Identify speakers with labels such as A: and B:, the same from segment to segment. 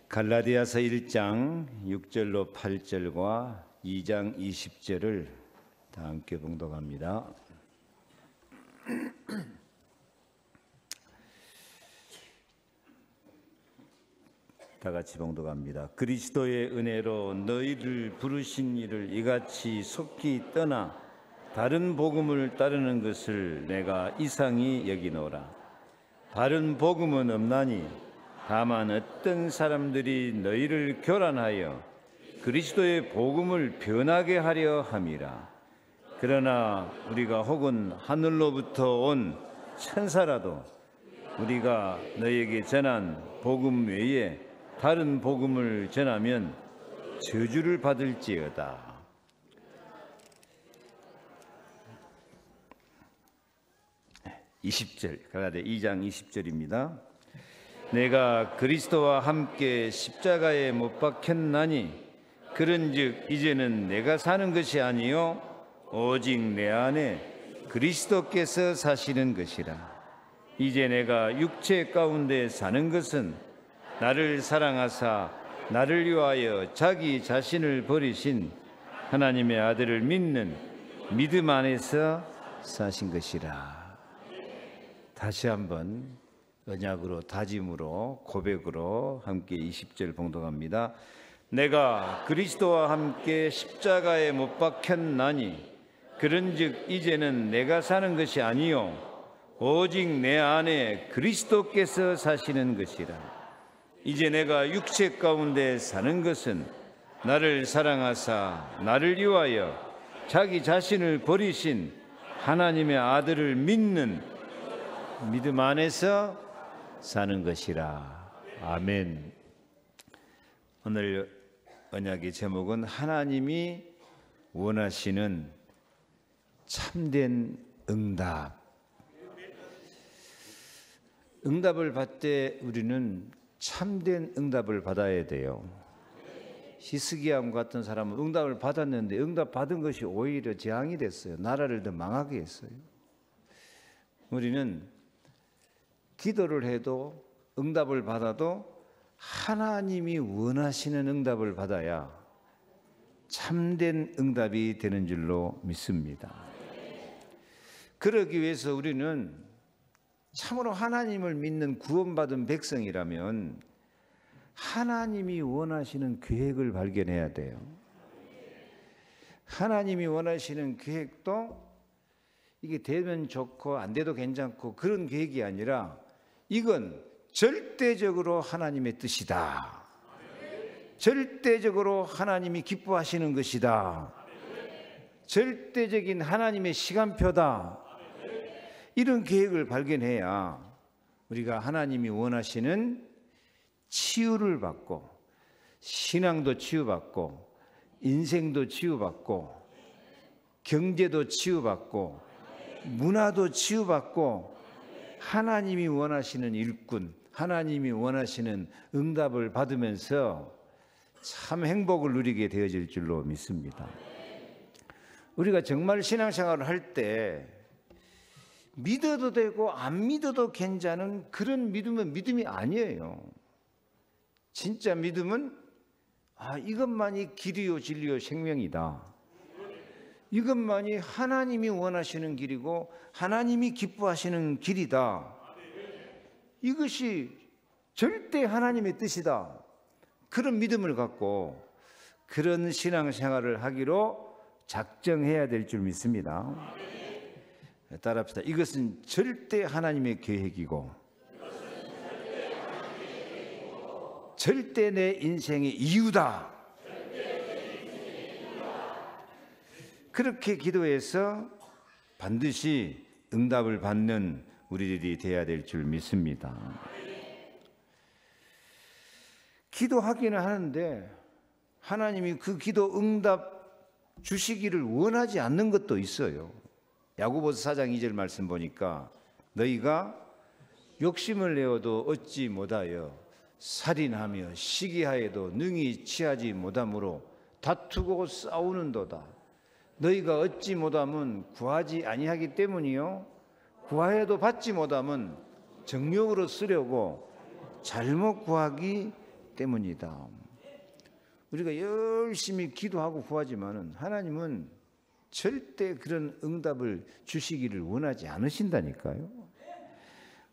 A: 갈라디아서 1장 6절로 8절과 2장 20절을 다 함께 봉독합니다. 다 같이 봉독합니다. 그리스도의 은혜로 너희를 부르신 이를 이같이 속히 떠나 다른 복음을 따르는 것을 내가 이상히 여기노라. 다른 복음은 없나니 다만 어떤 사람들이 너희를 교란하여 그리스도의 복음을 변하게 하려 함이라. 그러나 우리가 혹은 하늘로부터 온 천사라도 우리가 너희에게 전한 복음 외에 다른 복음을 전하면 저주를 받을지어다. 20절, 갈라디아 2장 20절입니다. 내가 그리스도와 함께 십자가에 못 박혔나니 그런즉 이제는 내가 사는 것이 아니요 오직 내 안에 그리스도께서 사시는 것이라. 이제 내가 육체 가운데 사는 것은 나를 사랑하사 나를 위하여 자기 자신을 버리신 하나님의 아들을 믿는 믿음 안에서 사신 것이라. 다시 한번 언약으로, 다짐으로, 고백으로 함께 20절 봉독합니다. 내가 그리스도와 함께 십자가에 못 박혔나니 그런즉 이제는 내가 사는 것이 아니요 오직 내 안에 그리스도께서 사시는 것이라. 이제 내가 육체 가운데 사는 것은 나를 사랑하사 나를 위하여 자기 자신을 버리신 하나님의 아들을 믿는 믿음 안에서 사는 것이라. 아멘. 오늘 언약의 제목은 하나님이 원하시는 참된 응답. 응답을 받을 때 우리는 참된 응답을 받아야 돼요. 히스기야와 같은 사람은 응답을 받았는데 응답 받은 것이 오히려 재앙이 됐어요. 나라를 더 망하게 했어요. 우리는 기도를 해도 응답을 받아도 하나님이 원하시는 응답을 받아야 참된 응답이 되는 줄로 믿습니다. 그러기 위해서 우리는 참으로 하나님을 믿는 구원받은 백성이라면 하나님이 원하시는 계획을 발견해야 돼요. 하나님이 원하시는 계획도 이게 되면 좋고 안 돼도 괜찮고 그런 계획이 아니라 이건 절대적으로 하나님의 뜻이다. 절대적으로 하나님이 기뻐하시는 것이다. 절대적인 하나님의 시간표다. 이런 계획을 발견해야 우리가 하나님이 원하시는 치유를 받고 신앙도 치유받고 인생도 치유받고 경제도 치유받고 문화도 치유받고 하나님이 원하시는 일꾼, 하나님이 원하시는 응답을 받으면서 참 행복을 누리게 되어질 줄로 믿습니다. 우리가 정말 신앙생활을 할 때 믿어도 되고 안 믿어도 괜찮은 그런 믿음은 믿음이 아니에요. 진짜 믿음은 이것만이 길이요 진리요 생명이다. 이것만이 하나님이 원하시는 길이고 하나님이 기뻐하시는 길이다. 이것이 절대 하나님의 뜻이다. 그런 믿음을 갖고 그런 신앙생활을 하기로 작정해야 될 줄 믿습니다. 따라합시다. 이것은 절대 하나님의 계획이고 절대 내 인생의 이유다. 그렇게 기도해서 반드시 응답을 받는 우리들이 되어야 될 줄 믿습니다. 기도하기는 하는데 하나님이 그 기도 응답 주시기를 원하지 않는 것도 있어요. 야고보서 4장 2절 말씀 보니까 너희가 욕심을 내어도 얻지 못하여 살인하며 시기하여도 능히 취하지 못하므로 다투고 싸우는도다. 너희가 얻지 못함은 구하지 아니하기 때문이요 구하여도 받지 못함은 정욕으로 쓰려고 잘못 구하기 때문이다. 우리가 열심히 기도하고 구하지만은 하나님은 절대 그런 응답을 주시기를 원하지 않으신다니까요.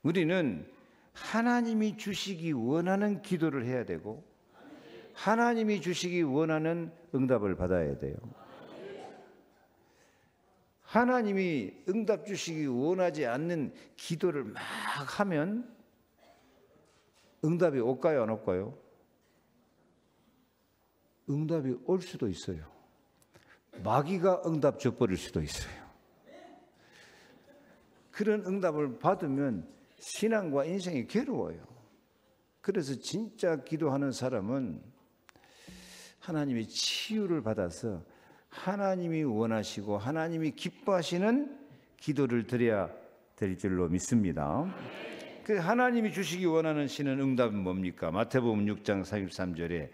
A: 우리는 하나님이 주시기 원하는 기도를 해야 되고 하나님이 주시기 원하는 응답을 받아야 돼요. 하나님이 응답 주시기 원하지 않는 기도를 막 하면 응답이 올까요, 안 올까요? 응답이 올 수도 있어요. 마귀가 응답 줘버릴 수도 있어요. 그런 응답을 받으면 신앙과 인생이 괴로워요. 그래서 진짜 기도하는 사람은 하나님의 치유를 받아서 하나님이 원하시고 하나님이 기뻐하시는 기도를 드려야 될 줄로 믿습니다. 그 하나님이 주시기 원하시는 응답은 뭡니까? 마태복음 6장 33절에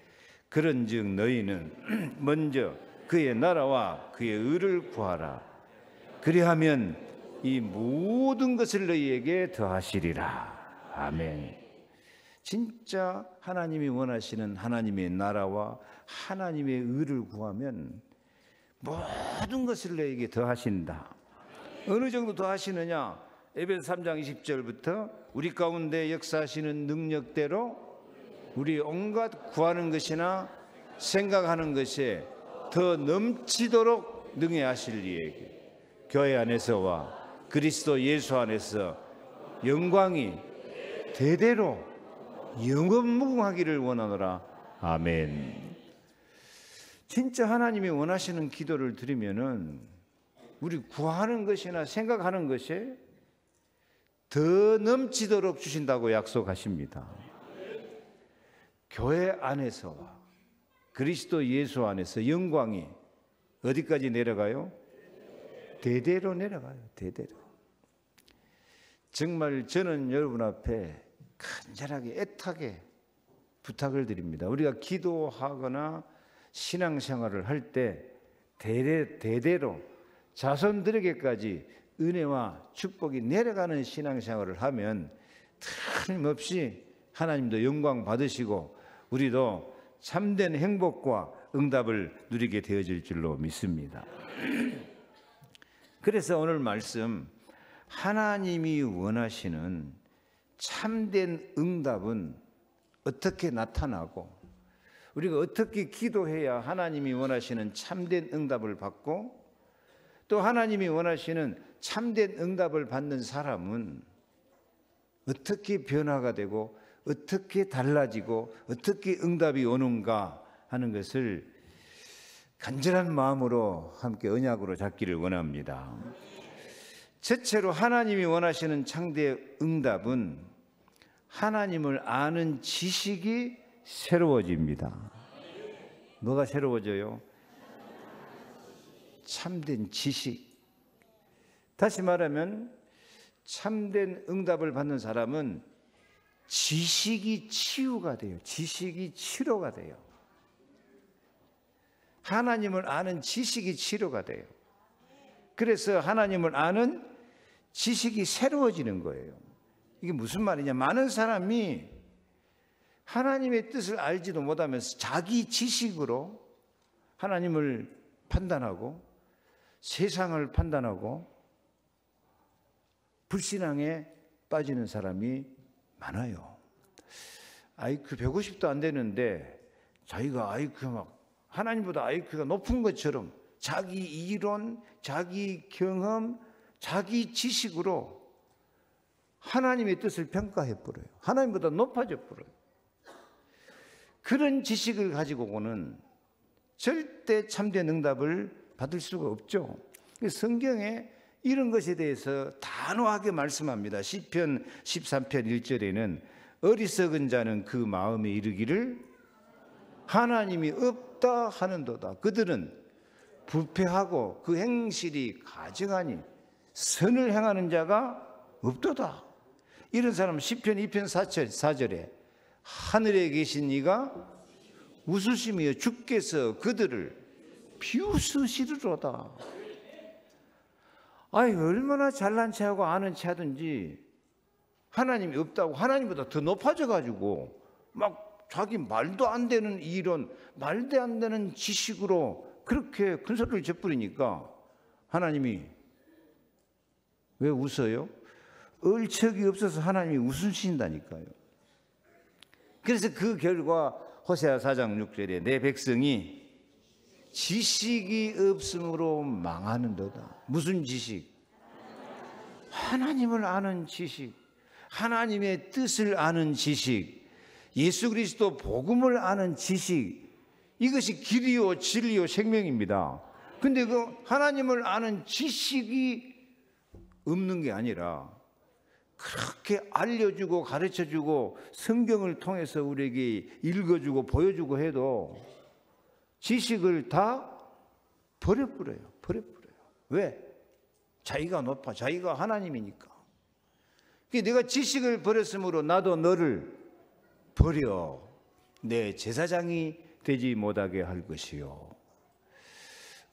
A: 그런즉 너희는 먼저 그의 나라와 그의 의를 구하라. 그리하면 이 모든 것을 너희에게 더하시리라. 아멘. 진짜 하나님이 원하시는 하나님의 나라와 하나님의 의를 구하면 모든 것을 너희에게 더하신다. 어느 정도 더하시느냐? 에베소 3장 20절부터 우리 가운데 역사하시는 능력대로 우리 온갖 구하는 것이나 생각하는 것에 더 넘치도록 능히 하실 이에게 교회 안에서와 그리스도 예수 안에서 영광이 대대로 영원무궁하기를 원하노라. 아멘. 진짜 하나님이 원하시는 기도를 드리면은 우리 구하는 것이나 생각하는 것에 더 넘치도록 주신다고 약속하십니다. 교회 안에서와 그리스도 예수 안에서 영광이 어디까지 내려가요? 대대로 내려가요. 대대로. 정말 저는 여러분 앞에 간절하게 애타게 부탁을 드립니다. 우리가 기도하거나 신앙생활을 할 때 대대로 자손들에게까지 은혜와 축복이 내려가는 신앙생활을 하면 틀림없이 하나님도 영광 받으시고 우리도 참된 행복과 응답을 누리게 되어질 줄로 믿습니다. 그래서 오늘 말씀 하나님이 원하시는 참된 응답은 어떻게 나타나고 우리가 어떻게 기도해야 하나님이 원하시는 참된 응답을 받고 또 하나님이 원하시는 참된 응답을 받는 사람은 어떻게 변화가 되고 어떻게 달라지고 어떻게 응답이 오는가 하는 것을 간절한 마음으로 함께 언약으로 잡기를 원합니다. 첫째로 하나님이 원하시는 참된 응답은 하나님을 아는 지식이 새로워집니다. 뭐가 새로워져요? 참된 지식. 다시 말하면 참된 응답을 받는 사람은 지식이 치유가 돼요. 지식이 치료가 돼요. 하나님을 아는 지식이 치료가 돼요. 그래서 하나님을 아는 지식이 새로워지는 거예요. 이게 무슨 말이냐? 많은 사람이 하나님의 뜻을 알지도 못하면서 자기 지식으로 하나님을 판단하고 세상을 판단하고 불신앙에 빠지는 사람이 많아요. IQ 150도 안 되는데 자기가 IQ가 막 하나님보다 IQ가 높은 것처럼 자기 이론, 자기 경험, 자기 지식으로 하나님의 뜻을 평가해버려요. 하나님보다 높아져 버려요. 그런 지식을 가지고는 절대 참된 응답을 받을 수가 없죠. 성경에 이런 것에 대해서 단호하게 말씀합니다. 시편 13편 1절에는 어리석은 자는 그 마음에 이르기를 하나님이 없다 하는도다. 그들은 부패하고 그 행실이 가증하니 선을 행하는 자가 없도다. 이런 사람은 시편 2편 4절에 하늘에 계신 이가 웃으시며 주께서 그들을 비웃으시리로다. 아니 얼마나 잘난 체하고 아는 체하든지 하나님이 없다고 하나님보다 더 높아져 가지고 막 자기 말도 안 되는 이론, 말도 안 되는 지식으로 그렇게 큰 소리를 져버리니까 하나님이 왜 웃어요? 얼척이 없어서 하나님이 웃으신다니까요. 그래서 그 결과 호세아 4장 6절에 내 백성이 지식이 없으므로 망하는도다. 무슨 지식? 하나님을 아는 지식, 하나님의 뜻을 아는 지식, 예수 그리스도 복음을 아는 지식, 이것이 길이요 진리요 생명입니다. 근데 그 하나님을 아는 지식이 없는 게 아니라 그렇게 알려주고 가르쳐주고 성경을 통해서 우리에게 읽어주고 보여주고 해도 지식을 다 버려버려요. 왜? 자기가 높아, 자기가 하나님이니까. 내가 지식을 버렸으므로 나도 너를 버려 내 제사장이 되지 못하게 할 것이요.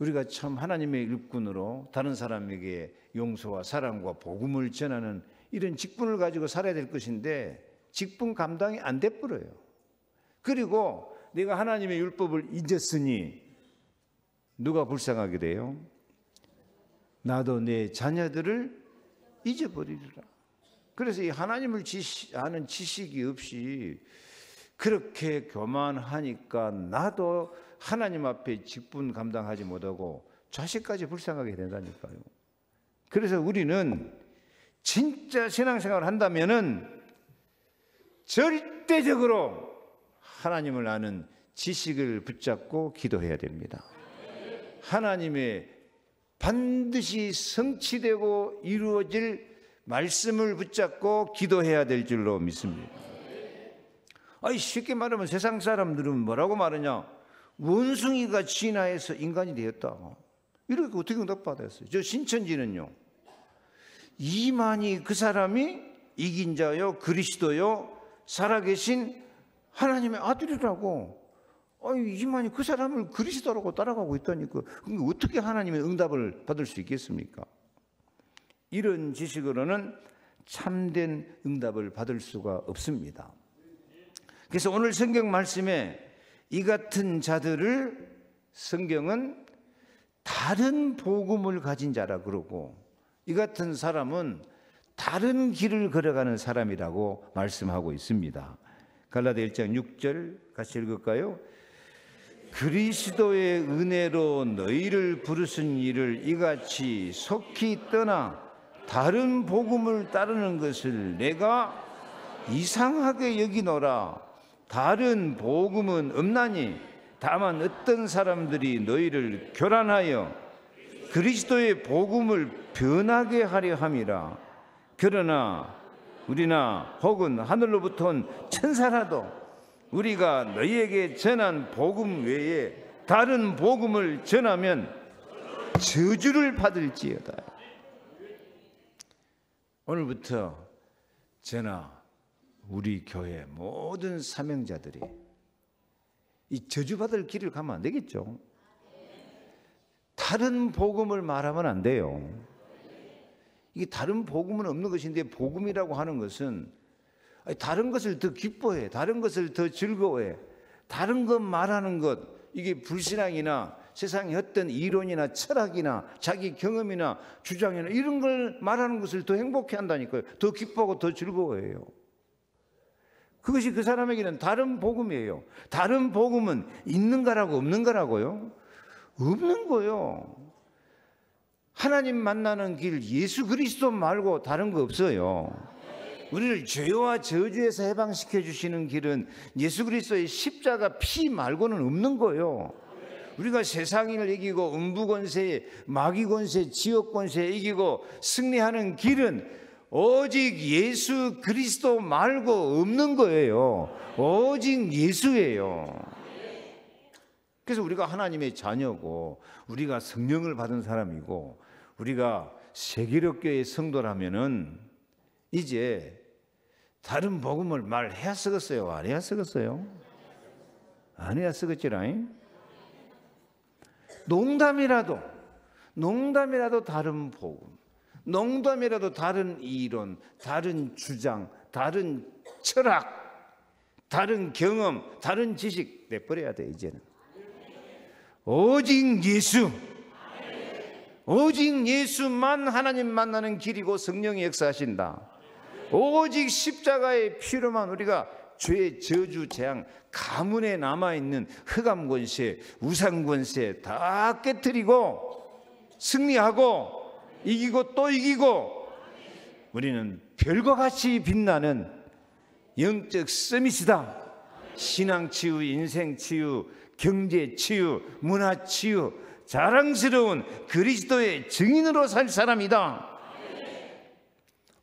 A: 우리가 참 하나님의 일꾼으로 다른 사람에게 용서와 사랑과 복음을 전하는 이런 직분을 가지고 살아야 될 것인데 직분 감당이 안 돼버려요. 그리고 내가 하나님의 율법을 잊었으니 누가 불쌍하게 돼요? 나도 내 자녀들을 잊어버리리라. 그래서 이 하나님을 아는 지식이 없이 그렇게 교만하니까 나도 하나님 앞에 직분 감당하지 못하고 자식까지 불쌍하게 된다니까요. 그래서 우리는 진짜 신앙생활을 한다면은 절대적으로 하나님을 아는 지식을 붙잡고 기도해야 됩니다. 하나님의 반드시 성취되고 이루어질 말씀을 붙잡고 기도해야 될 줄로 믿습니다. 쉽게 말하면 세상 사람들은 뭐라고 말하냐? 원숭이가 진화해서 인간이 되었다. 이렇게 어떻게 응답받았어요? 저 신천지는요, 이만희 그 사람이 이긴 자요 그리스도요 살아계신 하나님의 아들이라고. 이만희 그 사람을 그리스도라고 따라가고 있다니까. 그럼 어떻게 하나님의 응답을 받을 수 있겠습니까? 이런 지식으로는 참된 응답을 받을 수가 없습니다. 그래서 오늘 성경 말씀에 이 같은 자들을 성경은 다른 복음을 가진 자라 그러고, 이 같은 사람은 다른 길을 걸어가는 사람이라고 말씀하고 있습니다. 갈라디아 1장 6절 같이 읽을까요? 그리스도의 은혜로 너희를 부르신 이를 이같이 속히 떠나 다른 복음을 따르는 것을 내가 이상하게 여기노라. 다른 복음은 없나니 다만 어떤 사람들이 너희를 교란하여 그리스도의 복음을 변하게 하려 함이라. 그러나 우리나 혹은 하늘로부터 온 천사라도 우리가 너희에게 전한 복음 외에 다른 복음을 전하면 저주를 받을지어다. 오늘부터 저나 우리 교회 모든 사명자들이 이 저주받을 길을 가면 안 되겠죠. 다른 복음을 말하면 안 돼요. 이게 다른 복음은 없는 것인데, 복음이라고 하는 것은 다른 것을 더 기뻐해, 다른 것을 더 즐거워해, 다른 것 말하는 것, 이게 불신앙이나 세상의 어떤 이론이나 철학이나 자기 경험이나 주장이나 이런 걸 말하는 것을 더 행복해 한다니까요. 더 기뻐하고 더 즐거워해요. 그것이 그 사람에게는 다른 복음이에요. 다른 복음은 있는 거라고 없는 거라고요? 없는 거요. 하나님 만나는 길, 예수 그리스도 말고 다른 거 없어요. 우리를 죄와 저주에서 해방시켜 주시는 길은 예수 그리스도의 십자가 피 말고는 없는 거예요. 우리가 세상을 이기고 음부권세, 마귀권세, 지옥권세 이기고 승리하는 길은 오직 예수 그리스도 말고 없는 거예요. 오직 예수예요. 그래서 우리가 하나님의 자녀고, 우리가 성령을 받은 사람이고, 우리가 세계력교의 성도라면은 이제 다른 복음을 말해야 쓰겠어요? 안 해야 쓰겠어요? 안 해야 쓰겠지라잉? 농담이라도 다른 복음, 농담이라도 다른 이론, 다른 주장, 다른 철학, 다른 경험, 다른 지식 내버려야 돼. 이제는 오직 예수, 오직 예수만 하나님 만나는 길이고 성령이 역사하신다. 오직 십자가의 피로만 우리가 죄의 저주, 재앙, 가문에 남아있는 흑암 권세, 우상 권세 다 깨뜨리고 승리하고 이기고 또 이기고 우리는 별과 같이 빛나는 영적 서밋이다. 신앙 치유, 인생 치유, 경제 치유, 문화 치유, 자랑스러운 그리스도의 증인으로 살 사람이다.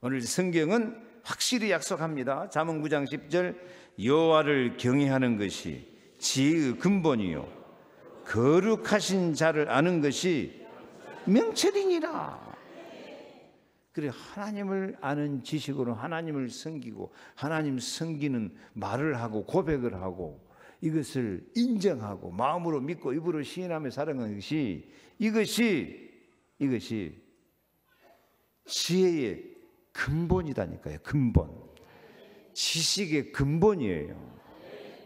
A: 오늘 성경은 확실히 약속합니다. 잠언 9장 10절 여호와를 경외하는 것이 지혜의 근본이요 거룩하신 자를 아는 것이 명철이니라. 그래, 하나님을 아는 지식으로 하나님을 섬기고 하나님 섬기는 말을 하고 고백을 하고 이것을 인정하고 마음으로 믿고 입으로 시인하며 살아가는 것이 이것이 지혜의 근본이다니까요. 근본, 지식의 근본이에요.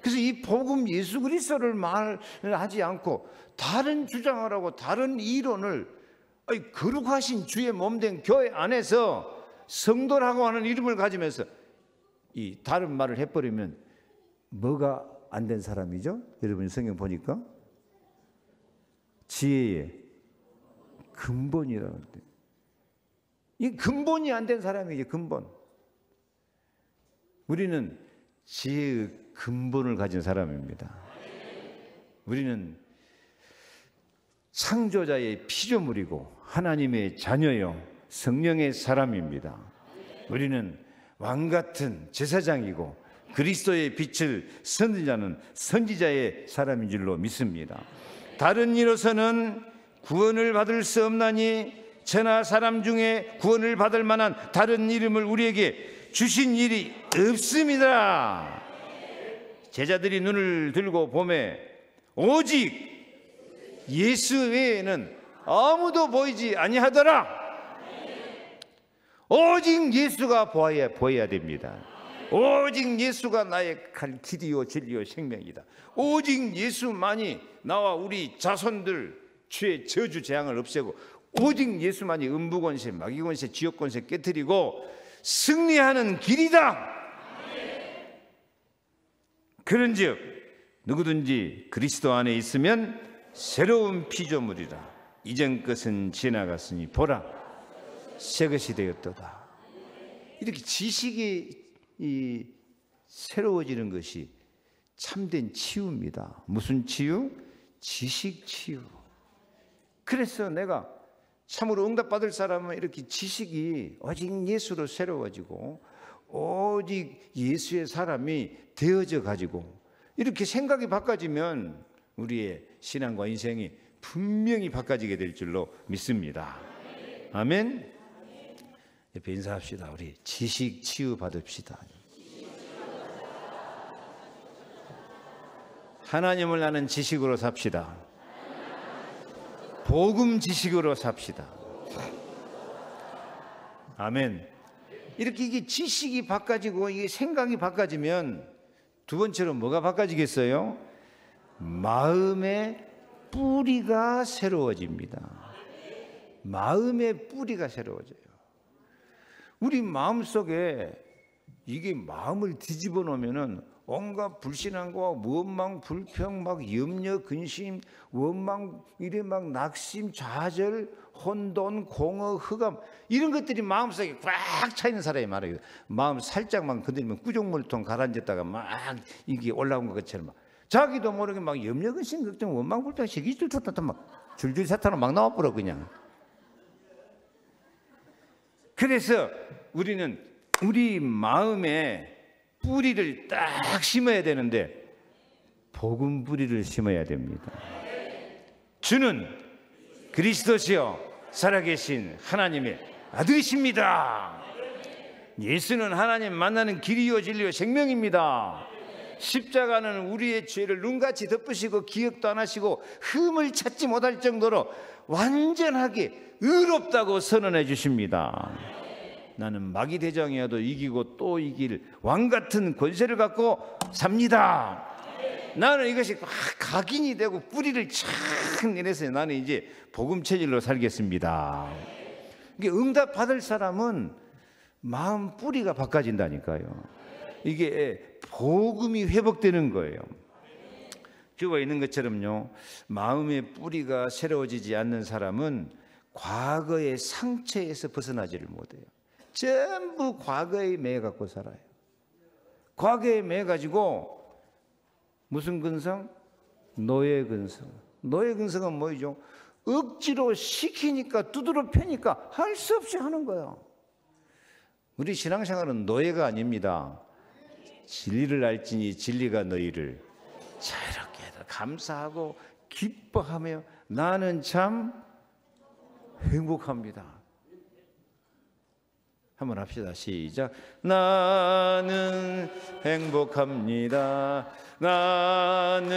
A: 그래서 이 복음 예수 그리스도를 말하지 않고 다른 주장을 하고 다른 이론을 거룩하신 주의 몸된 교회 안에서 성도라고 하는 이름을 가지면서 이 다른 말을 해버리면 뭐가 안 된 사람이죠? 여러분 성경 보니까 지혜의 근본이라고 합니다. 이 근본이 안 된 사람이지. 근본. 우리는 지혜의 근본을 가진 사람입니다. 우리는 창조자의 피조물이고 하나님의 자녀요 성령의 사람입니다. 우리는 왕같은 제사장이고 그리스도의 빛을 선지자는 선지자의 사람인 줄로 믿습니다. 다른 이로서는 구원을 받을 수 없나니 천하 사람 중에 구원을 받을 만한 다른 이름을 우리에게 주신 일이 없습니다. 제자들이 눈을 들고 보매 오직 예수 외에는 아무도 보이지 아니하더라. 오직 예수가 보여야 됩니다. 오직 예수가 나의 갈 길이요 진리요 생명이다. 오직 예수만이 나와 우리 자손들 죄 저주 재앙을 없애고 오직 예수만이 음부 권세, 마귀 권세, 지옥 권세 깨뜨리고 승리하는 길이다. 그런즉 누구든지 그리스도 안에 있으면 새로운 피조물이라. 이전 것은 지나갔으니 보라 새 것이 되었도다. 이렇게 지식이 새로워지는 것이 참된 치유입니다. 무슨 치유? 지식 치유. 그래서 내가 참으로 응답받을 사람은 이렇게 지식이 오직 예수로 새로워지고 오직 예수의 사람이 되어져 가지고 이렇게 생각이 바꿔지면 우리의 신앙과 인생이 분명히 바꿔지게 될 줄로 믿습니다. 아멘. 옆에 인사합시다. 우리 지식 치유 받읍시다. 하나님을 아는 지식으로 삽시다. 복음 지식으로 삽시다. 아멘. 이렇게 이게 지식이 바꿔지고 이게 생각이 바꿔지면 두 번째로 뭐가 바꿔지겠어요? 마음의 뿌리가 새로워집니다. 마음의 뿌리가 새로워져요. 우리 마음 속에 이게 마음을 뒤집어 놓으면은 온갖 불신앙과 원망, 불평, 막 염려, 근심, 원망, 이래 막 낙심, 좌절, 혼돈, 공허, 흑암 이런 것들이 마음속에 꽉 차 있는 사람이 많아요. 마음 살짝만 건드리면 구정물통 가라앉았다가 막 이게 올라온 것처럼 막 자기도 모르게 막 염려, 근심, 걱정, 원망, 불평, 시기질 쏟았다 막 줄줄 사탄으로 막 나와버려 그냥. 그래서 우리는 우리 마음에 뿌리를 딱 심어야 되는데 복음 뿌리를 심어야 됩니다. 주는 그리스도시요 살아계신 하나님의 아들이십니다. 예수는 하나님 만나는 길이요 진리요 생명입니다. 십자가는 우리의 죄를 눈같이 덮으시고 기억도 안 하시고 흠을 찾지 못할 정도로 완전하게 의롭다고 선언해 주십니다. 나는 마귀 대장이어도 이기고 또 이길 왕 같은 권세를 갖고 삽니다. 나는 이것이 각인이 되고 뿌리를 착 내려서 나는 이제 복음 체질로 살겠습니다. 이게 응답 받을 사람은 마음 뿌리가 바꿔진다니까요. 이게 복음이 회복되는 거예요. 주가 있는 것처럼요, 마음의 뿌리가 새로워지지 않는 사람은 과거의 상처에서 벗어나지를 못해요. 전부 과거에 매여 갖고 살아요. 과거에 매여 가지고 무슨 근성? 노예 근성. 노예 근성은 뭐죠? 억지로 시키니까 두드러 패니까 할 수 없이 하는 거예요. 우리 신앙생활은 노예가 아닙니다. 진리를 알지니 진리가 너희를 자유롭게 하다. 감사하고 기뻐하며 나는 참 행복합니다. 한번 합시다. 시작. 나는 행복합니다. 나는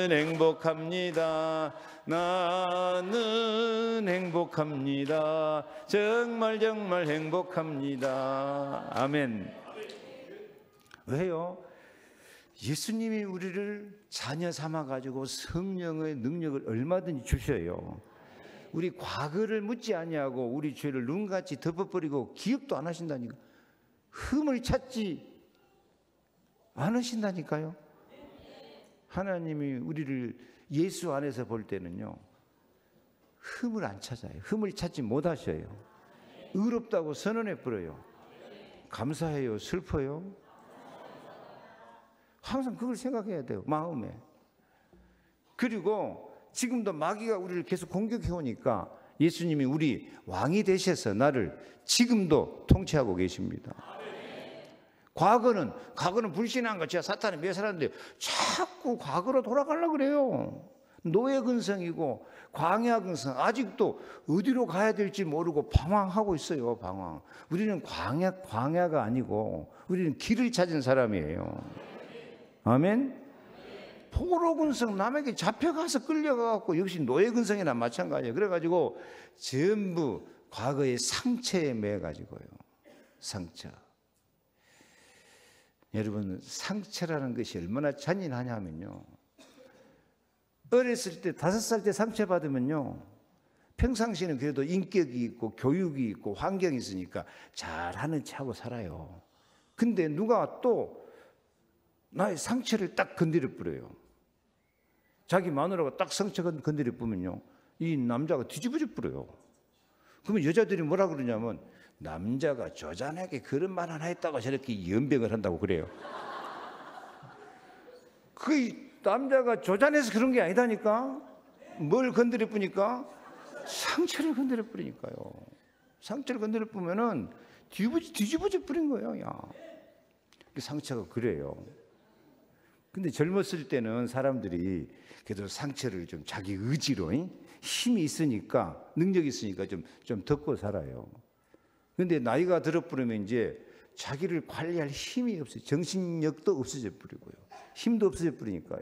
A: 행복합니다. 나는 행복합니다. 정말 정말 행복합니다. 아멘. 왜요? 예수님이 우리를 자녀 삼아 가지고 성령의 능력을 얼마든지 주셔요. 우리 과거를 묻지 아니하고 우리 죄를 눈같이 덮어버리고 기억도 안 하신다니까. 흠을 찾지 않으신다니까요. 하나님이 우리를 예수 안에서 볼 때는요, 흠을 안 찾아요. 흠을 찾지 못하셔요. 의롭다고 선언해 버려요. 감사해요? 슬퍼요? 항상 그걸 생각해야 돼요, 마음에. 그리고 지금도 마귀가 우리를 계속 공격해 오니까 예수님이 우리 왕이 되셔서 나를 지금도 통치하고 계십니다. 과거는 불신한 거 제가 사탄이 멸살하는데 자꾸 과거로 돌아가려고 그래요. 노예 근성이고 광야 근성, 아직도 어디로 가야 될지 모르고 방황하고 있어요. 방황. 우리는 광야가 아니고 우리는 길을 찾은 사람이에요. 아멘. 포로 근성, 남에게 잡혀가서 끌려가고 역시 노예 근성이나 마찬가지예요. 그래가지고 전부 과거의 상처에 매가지고요. 상처. 여러분, 상처라는 것이 얼마나 잔인하냐면요, 어렸을 때 5살 때 상처받으면요, 평상시에는 그래도 인격이 있고 교육이 있고 환경이 있으니까 잘하는 척하고 살아요. 근데 누가 또 나의 상처를 딱 건드려 뿌려요. 자기 마누라가 딱 상처 건드려 뿌면요, 이 남자가 뒤집어져 뿌려요. 그러면 여자들이 뭐라 그러냐면, 남자가 조잔하게 그런 말 하나 했다고 저렇게 연병을 한다고 그래요. 그 남자가 조잔해서 그런 게 아니다니까. 뭘 건드려 뿌니까? 상처를 건드려 뿌리니까요. 상처를 건드려 뿌면은 뒤집어져 뿌린 거예요. 야. 상처가 그래요. 근데 젊었을 때는 사람들이 그래도 상처를 좀 자기 의지로, 힘이 있으니까, 능력이 있으니까 좀 덮고 살아요. 근데 나이가 들어버리면 이제 자기를 관리할 힘이 없어요. 정신력도 없어져 버리고요. 힘도 없어져 버리니까요.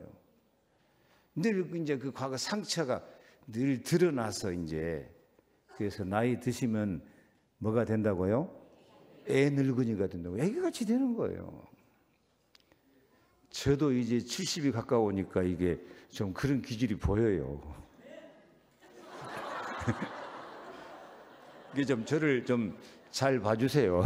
A: 늘 이제 그 과거 상처가 늘 드러나서 이제, 그래서 나이 드시면 뭐가 된다고요? 애 늙은이가 된다고. 애기같이 되는 거예요. 저도 이제 70이 가까우니까 이게 좀 그런 기질이 보여요. 이게 좀 저를 좀 잘 봐주세요.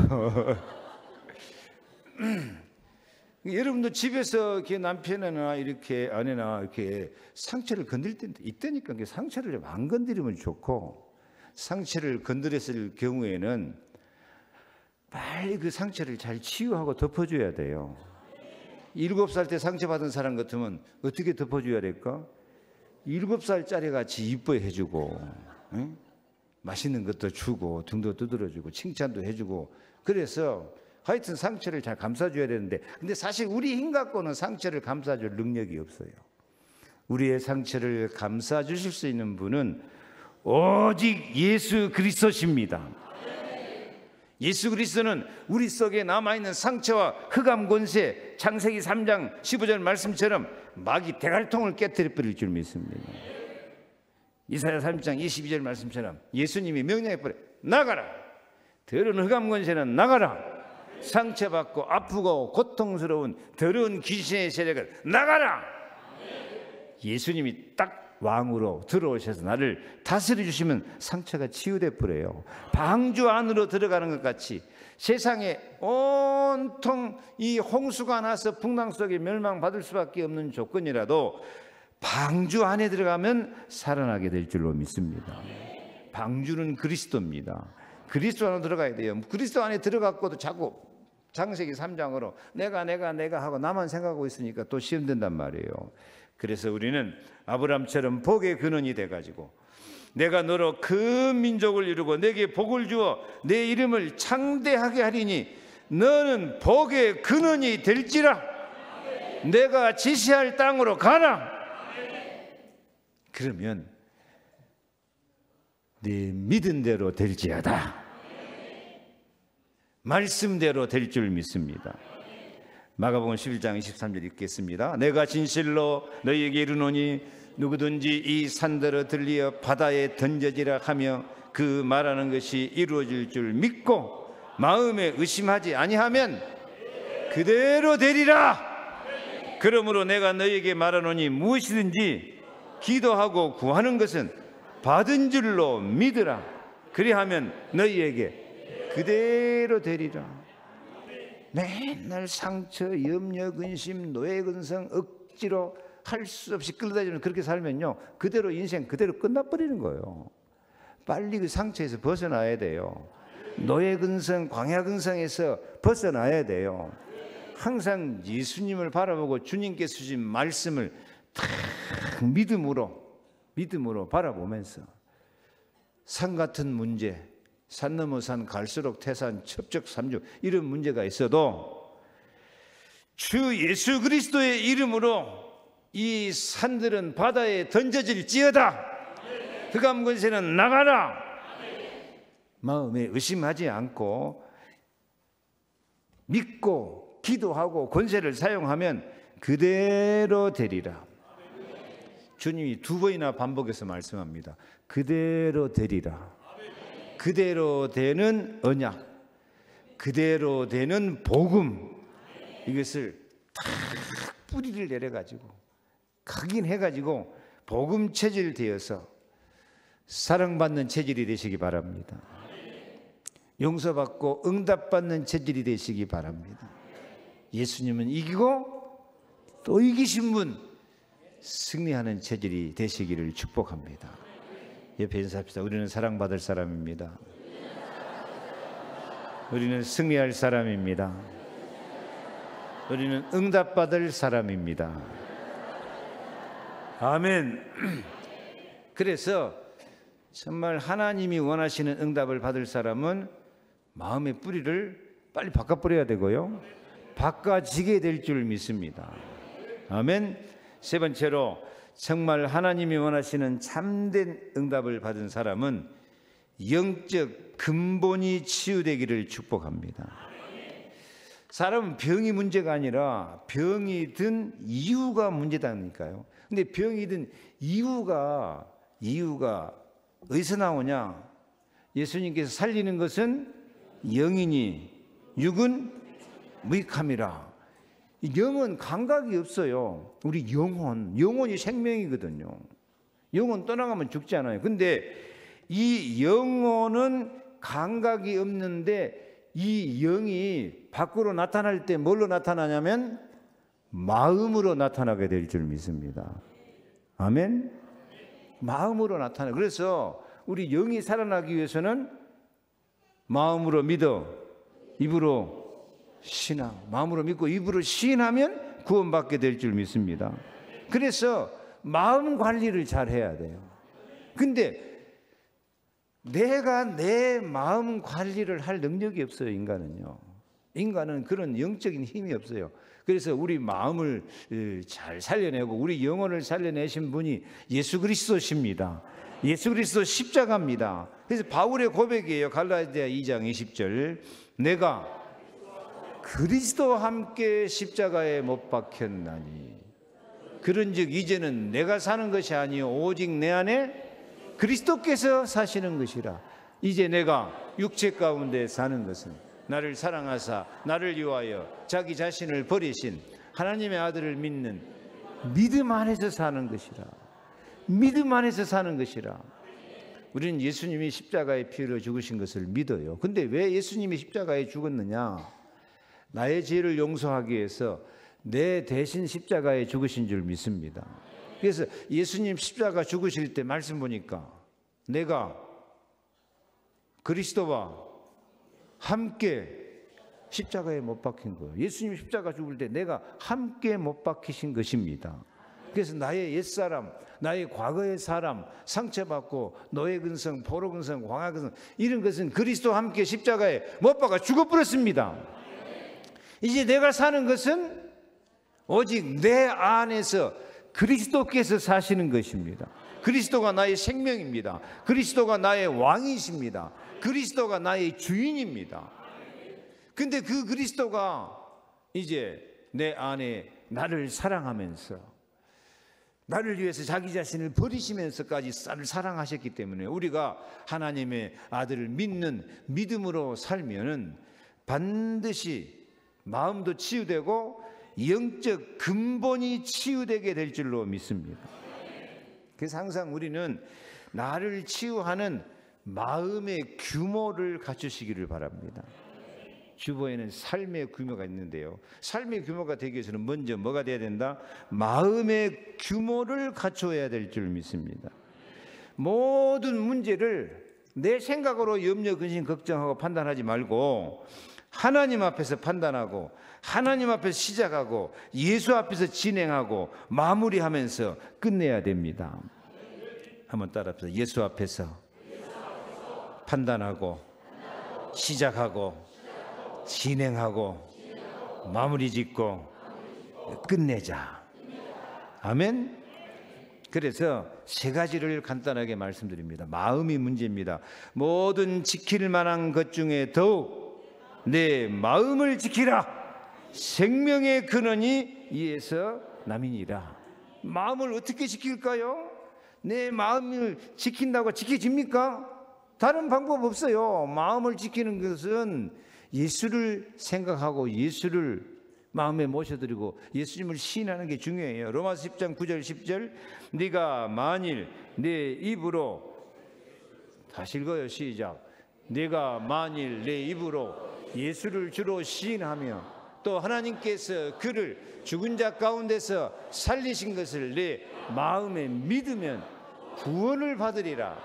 A: 여러분도 집에서 이렇게 남편이나 이렇게 아내나 이렇게 상처를 건들 때 있다니까. 상처를 좀 안 건드리면 좋고, 상처를 건드렸을 경우에는 빨리 그 상처를 잘 치유하고 덮어줘야 돼요. 7살 때 상처받은 사람 같으면 어떻게 덮어줘야 될까? 7살짜리 같이 이뻐해주고, 응? 맛있는 것도 주고 등도 두드려주고 칭찬도 해주고, 그래서 하여튼 상처를 잘 감싸줘야 되는데, 근데 사실 우리 힘 갖고는 상처를 감싸줄 능력이 없어요. 우리의 상처를 감싸주실 수 있는 분은 오직 예수 그리스도십니다. 예수 그리스도는 우리 속에 남아있는 상처와 흑암 권세, 창세기 3장 15절 말씀처럼 마귀 대갈통을 깨뜨려 버릴 줄 믿습니다. 이사야 3장 22절 말씀처럼 예수님이 명령해 버려, 나가라, 더러운 흑암 권세는 나가라. 상처받고 아프고 고통스러운 더러운 귀신의 세력을 나가라. 예수님이 딱 왕으로 들어오셔서 나를 다스려 주시면 상처가 치유돼 버려요. 방주 안으로 들어가는 것 같이 세상에 온통 이 홍수가 나서 풍랑 속에 멸망받을 수밖에 없는 조건이라도 방주 안에 들어가면 살아나게 될 줄로 믿습니다. 방주는 그리스도입니다. 그리스도 안으로 들어가야 돼요. 그리스도 안에 들어갔고도 자꾸 창세기 3장으로 내가 하고 나만 생각하고 있으니까 또 시험된단 말이에요. 그래서 우리는 아브라함처럼 복의 근원이 돼가지고 내가 너로 큰 민족을 이루고 내게 복을 주어 내 이름을 창대하게 하리니 너는 복의 근원이 될지라. 내가 지시할 땅으로 가라. 그러면 네 믿은 대로 될지어다. 말씀대로 될 줄 믿습니다. 마가복음 11장 23절 읽겠습니다. 내가 진실로 너희에게 이르노니 누구든지 이 산들어 들리어 바다에 던져지라 하며 그 말하는 것이 이루어질 줄 믿고 마음에 의심하지 아니하면 그대로 되리라. 그러므로 내가 너희에게 말하노니 무엇이든지 기도하고 구하는 것은 받은 줄로 믿으라. 그리하면 너희에게 그대로 되리라. 맨날 상처, 염려, 근심, 노예, 근성, 억지로 할 수 없이 끌어다니는 그렇게 살면요, 그대로 인생 그대로 끝나버리는 거예요. 빨리 그 상처에서 벗어나야 돼요. 노예 근성, 광야 근성에서 벗어나야 돼요. 항상 예수님을 바라보고 주님께서 주신 말씀을 탁 믿음으로 바라보면서 산 같은 문제, 산 넘어 산 갈수록 태산 첩적삼죽 이런 문제가 있어도 주 예수 그리스도의 이름으로 이 산들은 바다에 던져질지어다. 흑암 권세는 나가라. 마음에 의심하지 않고 믿고 기도하고 권세를 사용하면 그대로 되리라. 주님이 2번이나 반복해서 말씀합니다. 그대로 되리라. 그대로 되는 언약, 그대로 되는 복음, 이것을 탁 뿌리를 내려가지고 각인해가지고 복음 체질 되어서 사랑받는 체질이 되시기 바랍니다. 용서받고 응답받는 체질이 되시기 바랍니다. 예수님은 이기고 또 이기신 분, 승리하는 체질이 되시기를 축복합니다. 옆에 인사합시다. 우리는 사랑받을 사람입니다. 우리는 승리할 사람입니다. 우리는 응답받을 사람입니다. 아멘. 그래서 정말 하나님이 원하시는 응답을 받을 사람은 마음의 뿌리를 빨리 바꿔버려야 되고요, 바꿔지게 될 줄 믿습니다. 아멘. 세 번째로, 정말 하나님이 원하시는 참된 응답을 받은 사람은 영적 근본이 치유되기를 축복합니다. 사람은 병이 문제가 아니라 병이 든 이유가 문제다니까요. 근데 병이 든 이유가 어디서 나오냐? 예수님께서 살리는 것은 영이니 육은 무익함이라. 영은 감각이 없어요. 우리 영혼이 생명이거든요. 영혼 떠나가면 죽지 않아요. 근데 이 영혼은 감각이 없는데 이 영이 밖으로 나타날 때 뭘로 나타나냐면 마음으로 나타나게 될 줄 믿습니다. 아멘. 마음으로 나타나. 그래서 우리 영이 살아나기 위해서는 마음으로 믿어, 입으로 신앙, 마음으로 믿고 입으로 시인하면 구원받게 될 줄 믿습니다. 그래서 마음 관리를 잘 해야 돼요. 근데 내가 내 마음 관리를 할 능력이 없어요. 인간은 그런 영적인 힘이 없어요. 그래서 우리 마음을 잘 살려내고 우리 영혼을 살려내신 분이 예수 그리스도십니다. 예수 그리스도 십자가입니다. 그래서 바울의 고백이에요. 갈라디아 2장 20절. 내가 그리스도와 함께 십자가에 못 박혔나니 그런즉 이제는 내가 사는 것이 아니요 오직 내 안에 그리스도께서 사시는 것이라. 이제 내가 육체 가운데 사는 것은 나를 사랑하사 나를 위하여 자기 자신을 버리신 하나님의 아들을 믿는 믿음 안에서 사는 것이라. 믿음 안에서 사는 것이라. 우리는 예수님이 십자가에 피로 죽으신 것을 믿어요. 근데 왜 예수님이 십자가에 죽었느냐? 나의 죄를 용서하기 위해서 내 대신 십자가에 죽으신 줄 믿습니다. 그래서 예수님 십자가 죽으실 때 말씀 보니까 내가 그리스도와 함께 십자가에 못 박힌 거예요. 예수님 십자가 죽을 때 내가 함께 못 박히신 것입니다. 그래서 나의 옛사람, 나의 과거의 사람, 상처받고 노예 근성, 포로 근성, 광야 근성 이런 것은 그리스도와 함께 십자가에 못 박아 죽어버렸습니다. 이제 내가 사는 것은 오직 내 안에서 그리스도께서 사시는 것입니다. 그리스도가 나의 생명입니다. 그리스도가 나의 왕이십니다. 그리스도가 나의 주인입니다. 근데 그 그리스도가 이제 내 안에 나를 사랑하면서 나를 위해서 자기 자신을 버리시면서까지 나를 사랑하셨기 때문에 우리가 하나님의 아들을 믿는 믿음으로 살면은 반드시 마음도 치유되고 영적 근본이 치유되게 될 줄로 믿습니다. 그래서 항상 우리는 나를 치유하는 마음의 규모를 갖추시기를 바랍니다. 주보에는 삶의 규모가 있는데요. 삶의 규모가 되기 위해서는 먼저 뭐가 돼야 된다? 마음의 규모를 갖춰야 될 줄 믿습니다. 모든 문제를 내 생각으로 염려, 근심, 걱정하고 판단하지 말고 하나님 앞에서 판단하고 하나님 앞에서 시작하고 예수 앞에서 진행하고 마무리하면서 끝내야 됩니다. 한번 따라합시다. 예수 앞에서 판단하고 시작하고 진행하고 마무리 짓고 끝내자. 아멘. 그래서 세 가지를 간단하게 말씀드립니다. 마음이 문제입니다. 모든 지킬 만한 것 중에 더욱 내 마음을 지키라. 생명의 근원이 이에서 남이니라. 마음을 어떻게 지킬까요? 내 마음을 지킨다고 지켜집니까? 다른 방법 없어요. 마음을 지키는 것은 예수를 생각하고 예수를 마음에 모셔드리고 예수님을 시인하는 게 중요해요. 로마서 10장 9절 10절 네가 만일 내 입으로 다시 읽어요. 시작. 네가 만일 내 입으로 예수를 주로 시인하며 또 하나님께서 그를 죽은 자 가운데서 살리신 것을 내 마음에 믿으면 구원을 받으리라.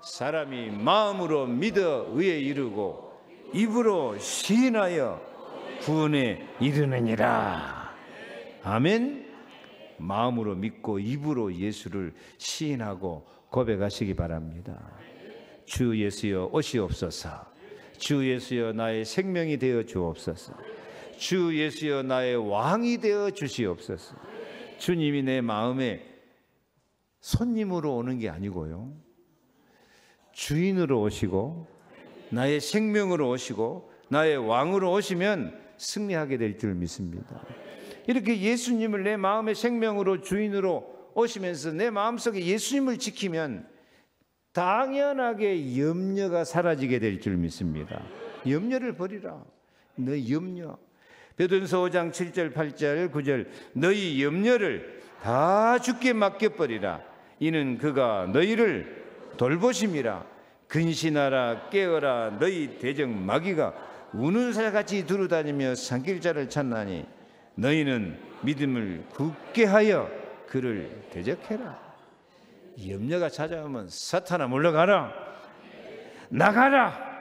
A: 사람이 마음으로 믿어 의에 이르고 입으로 시인하여 구원에 이르느니라. 아멘. 마음으로 믿고 입으로 예수를 시인하고 고백하시기 바랍니다. 주 예수여 오시옵소서. 주 예수여 나의 생명이 되어 주옵소서. 주 예수여 나의 왕이 되어 주시옵소서. 주님이 내 마음에 손님으로 오는 게 아니고요, 주인으로 오시고 나의 생명으로 오시고 나의 왕으로 오시면 승리하게 될 줄 믿습니다. 이렇게 예수님을 내 마음의 생명으로 주인으로 오시면서 내 마음속에 예수님을 지키면 당연하게 염려가 사라지게 될 줄 믿습니다. 염려를 버리라. 너 염려. 베드로전서 5장 7절 8절 9절 너희 염려를 다 주께 맡겨버리라. 이는 그가 너희를 돌보심이라. 근신하라 깨어라. 너희 대적 마귀가 우는 사자같이 두루다니며 산길자를 찾나니 너희는 믿음을 굳게 하여 그를 대적해라. 염려가 찾아오면 사탄아 물러가라. 나가라.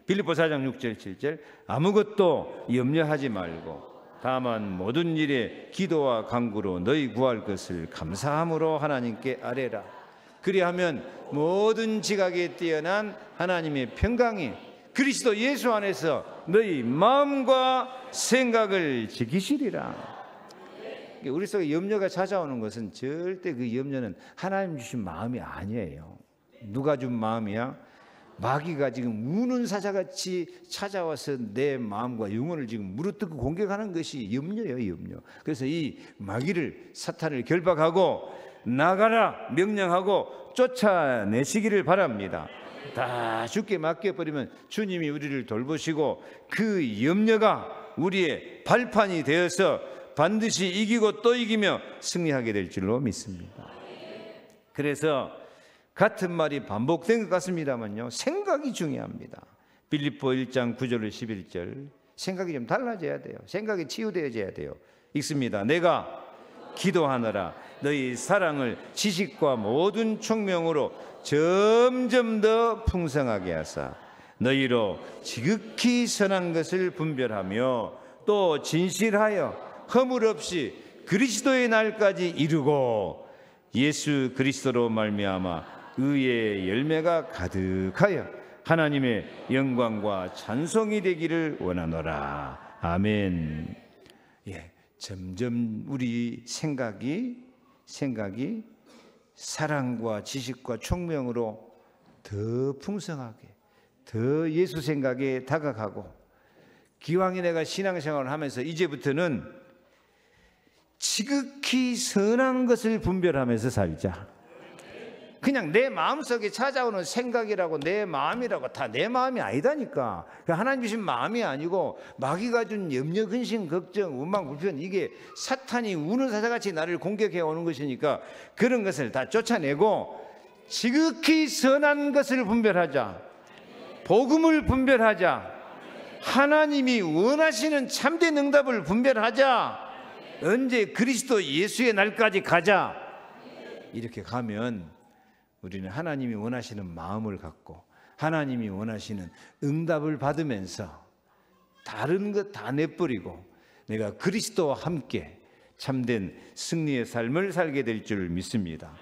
A: 빌립보 4장 6절 7절 아무것도 염려하지 말고 다만 모든 일에 기도와 간구로 너희 구할 것을 감사함으로 하나님께 아뢰라. 그리하면 모든 지각에 뛰어난 하나님의 평강이 그리스도 예수 안에서 너희 마음과 생각을 지키시리라. 우리 속에 염려가 찾아오는 것은 절대 그 염려는 하나님 주신 마음이 아니에요. 누가 준 마음이야? 마귀가 지금 우는 사자같이 찾아와서 내 마음과 영혼을 지금 물어뜯고 공격하는 것이 염려예요, 염려. 그래서 이 마귀를, 사탄을 결박하고 나가라 명령하고 쫓아내시기를 바랍니다. 다 주께 맡겨버리면 주님이 우리를 돌보시고 그 염려가 우리의 발판이 되어서 반드시 이기고 또 이기며 승리하게 될 줄로 믿습니다. 그래서 같은 말이 반복된 것 같습니다만요, 생각이 중요합니다. 빌립보 1장 9절 11절, 생각이 좀 달라져야 돼요. 생각이 치유되어져야 돼요. 읽습니다. 내가 기도하느라 너희 사랑을 지식과 모든 총명으로 점점 더 풍성하게 하사 너희로 지극히 선한 것을 분별하며 또 진실하여 허물 없이 그리스도의 날까지 이루고 예수 그리스도로 말미암아 의의 열매가 가득하여 하나님의 영광과 찬송이 되기를 원하노라. 아멘. 예, 점점 우리 생각이 사랑과 지식과 총명으로 더 풍성하게, 더 예수 생각에 다가가고, 기왕에 내가 신앙생활을 하면서 이제부터는 지극히 선한 것을 분별하면서 살자. 그냥 내 마음속에 찾아오는 생각이라고 내 마음이라고 다 내 마음이 아니다니까. 하나님 주신 마음이 아니고 마귀가 준 염려, 근심, 걱정, 원망, 불편, 이게 사탄이 우는 사자같이 나를 공격해 오는 것이니까 그런 것을 다 쫓아내고 지극히 선한 것을 분별하자. 복음을 분별하자. 하나님이 원하시는 참된 응답을 분별하자. 언제 그리스도 예수의 날까지 가자. 이렇게 가면 우리는 하나님이 원하시는 마음을 갖고 하나님이 원하시는 응답을 받으면서 다른 것 다 내버리고 내가 그리스도와 함께 참된 승리의 삶을 살게 될 줄 믿습니다.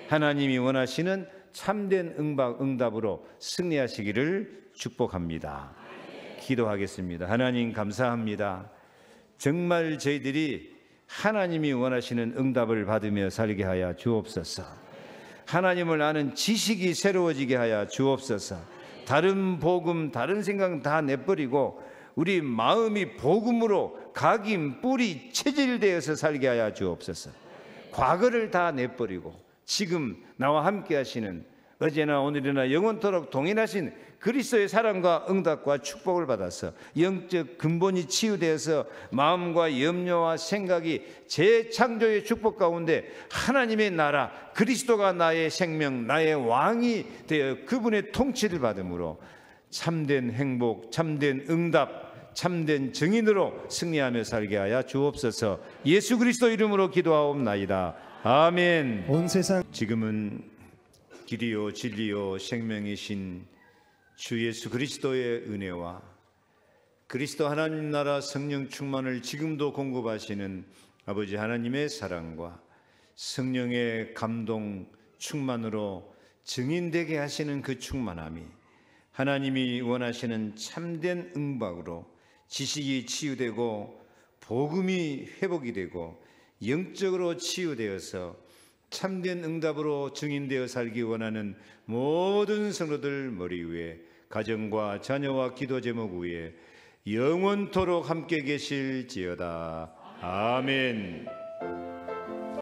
A: 하나님이 원하시는 참된 응답으로 승리하시기를 축복합니다. 기도하겠습니다. 하나님 감사합니다. 정말 저희들이 하나님이 원하시는 응답을 받으며 살게 하여 주옵소서. 하나님을 아는 지식이 새로워지게 하여 주옵소서. 다른 복음, 다른 생각 다 내버리고 우리 마음이 복음으로 각인, 뿌리, 체질되어서 살게 하여 주옵소서. 과거를 다 내버리고 지금 나와 함께 하시는 어제나 오늘이나 영원토록 동일하신 그리스도의 사랑과 응답과 축복을 받아서 영적 근본이 치유되어서 마음과 염려와 생각이 재창조의 축복 가운데 하나님의 나라 그리스도가 나의 생명 나의 왕이 되어 그분의 통치를 받음으로 참된 행복, 참된 응답, 참된 증인으로 승리하며 살게 하여 주옵소서. 예수 그리스도 이름으로 기도하옵나이다. 아멘.
B: 온 세상
A: 지금은 길이요 진리요 생명이신 주 예수 그리스도의 은혜와 그리스도 하나님 나라 성령 충만을 지금도 공급하시는 아버지 하나님의 사랑과 성령의 감동 충만으로 증인되게 하시는 그 충만함이 하나님이 원하시는 참된 응박으로 지식이 치유되고 복음이 회복이 되고 영적으로 치유되어서 참된 응답으로 증인되어 살기 원하는 모든 성도들 머리 위에 가정과 자녀와 기도 제목 위에 영원토록 함께 계실지어다. 아멘.